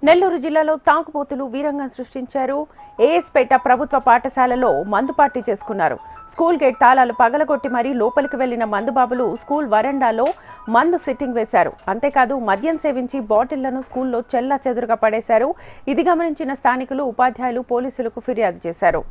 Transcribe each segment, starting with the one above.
నెల్లూరు జిల్లాలో తాగుబోతులు వీరంగం సృష్టించారు. ఏఎస్పేట ప్రభుత్వ పాఠశాలలో మందు పార్టీ చేసుకున్నారు. స్కూల్ గేట్ తాళాలు పగలగొట్టి మరీ లోపలికి వెళ్లిన మందుబాబులు స్కూల్ వరండాలో మందు సిట్టింగ్ వేశారు. అంతేకాదు మద్యం సేవించి బాటిళ్లను స్కూల్లో చెల్లాచెదురుగా పడేశారు. ఇది గమనించిన స్థానికులు, ఉపాధ్యాయులు పోలీసులకు ఫిర్యాదు చేశారు.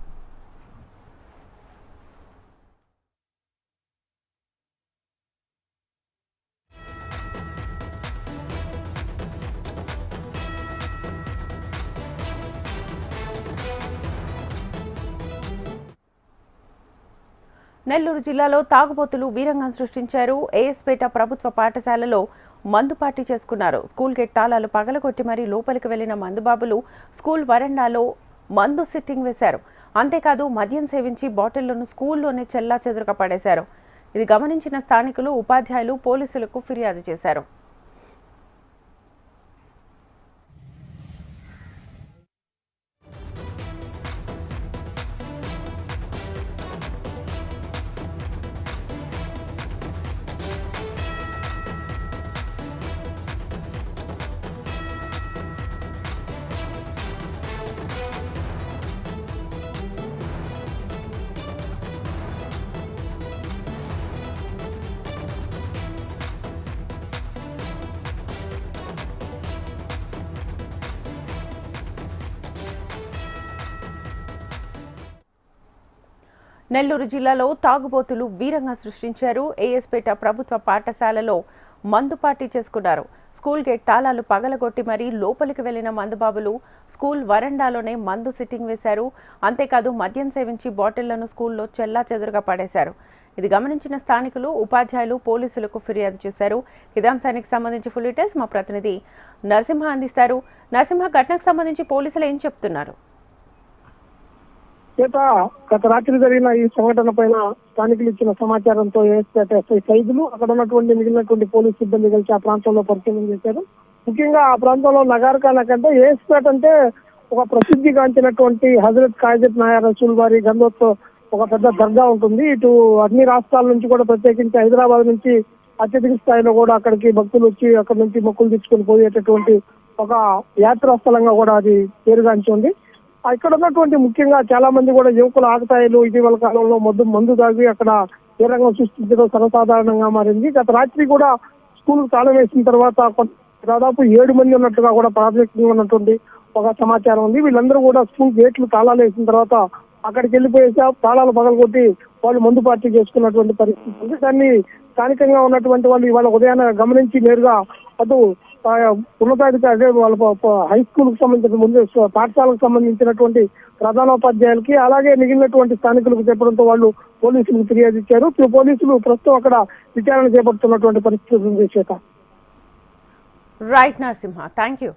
నెల్లూరు జిల్లాలో తాగుబోతులు వీరంగం సృష్టించారు. ఏఎస్పేట ప్రభుత్వ పాఠశాలలో మందు పార్టీ చేసుకున్నారు. స్కూల్ గేట్ తాళాలు పగలగొట్టి మరీ లోపలికి వెళ్లిన మందుబాబులు స్కూల్ వరండాలో మందు సిట్టింగ్ వేశారు. అంతేకాదు మద్యం సేవించి బాటిళ్లను స్కూల్లోనే చెల్లాచెదురుగా పడేశారు. ఇది గమనించిన స్థానికులు, ఉపాధ్యాయులు పోలీసులకు ఫిర్యాదు చేశారు. నెల్లూరు జిల్లాలో తాగుబోతులు వీరంగా సృష్టించారు. ఏఎస్పేట ప్రభుత్వ పాఠశాలలో మందు పార్టీ చేసుకున్నారు. స్కూల్ గేట్ తాళాలు పగలగొట్టి మరీ లోపలికి వెళ్లిన మందుబాబులు స్కూల్ వరండాలోనే మందు సిట్టింగ్ వేశారు. అంతేకాదు మద్యం సేవించి బాటిళ్లను స్కూల్లో చెల్లాచెదురుగా పడేశారు. ఇది గమనించిన స్థానికులు, ఉపాధ్యాయులు పోలీసులకు ఫిర్యాదు చేశారు. ఇదే అంశానికి సంబంధించి ఫుల్ డీటెయిల్స్ మా ప్రతినిధి నరసింహ అందిస్తారు. నరసింహ, ఘటనకు సంబంధించి పోలీసులు ఏం చెప్తున్నారు? గత రాత్రి జరిగిన ఈ సంఘటన పైన స్థానికులు ఇచ్చిన సమాచారంతో ఏఎస్పేట ఎస్ఐ సైదులు అక్కడ ఉన్నటువంటి మిగిలినటువంటి పోలీసు సిబ్బంది కలిసి ఆ ప్రాంతంలో పరిశీలన చేశారు. ముఖ్యంగా ఆ ప్రాంతంలో నగార్ఖానా కంటే ఏఎస్పేట అంటే ఒక ప్రసిద్ధిగాంచినటువంటి హజరత్ ఖాజత్ నాయర్ రసూల్ వారి గంధోత్సవ ఒక పెద్ద దర్గా ఉంటుంది. ఇటు అన్ని రాష్ట్రాల నుంచి కూడా, ప్రత్యేకించి హైదరాబాద్ నుంచి అత్యధిక స్థాయిలో కూడా అక్కడికి భక్తులు వచ్చి అక్కడ నుంచి మొక్కులు తెచ్చుకొని పోయేటటువంటి ఒక యాత్రా స్థలంగా కూడా అది పేరుగాంచి ఉంది. ఇక్కడ ఉన్నటువంటి ముఖ్యంగా చాలా మంది కూడా యువకుల ఆకతాయిలు ఇటీవల కాలంలో మందు తాగి అక్కడ ఏ రంగం సృష్టించడం సర్వసాధారణంగా మారింది. గత రాత్రి కూడా స్కూల్ తాళం వేసిన తర్వాత దాదాపు 7 మంది ఉన్నట్టుగా కూడా ప్రాథమికంగా ఉన్నటువంటి ఒక సమాచారం ఉంది. వీళ్ళందరూ కూడా స్కూల్ గేట్లు తాళాలు వేసిన తర్వాత అక్కడికి వెళ్ళిపోయేసి తాళాలు పగలగొట్టి వాళ్ళు మందు పార్టీ చేసుకున్నటువంటి పరిస్థితి ఉంది. దాన్ని స్థానికంగా ఉన్నటువంటి వాళ్ళు ఇవాళ ఉదయాన్నే గమనించి నేరుగా అటు ఉన్నతాధికారి వాళ్ళ హై స్కూల్ కు సంబంధించిన ముందు పాఠశాలకు సంబంధించినటువంటి ప్రధానోపాధ్యాయులకి అలాగే మిగిలినటువంటి స్థానికులకు చెప్పడంతో వాళ్ళు పోలీసులకు ఫిర్యాదు ఇచ్చారు. పోలీసులు ప్రస్తుతం అక్కడ విచారణ చేపడుతున్నటువంటి పరిస్థితి ఉంది. Right Narasimha, thank you.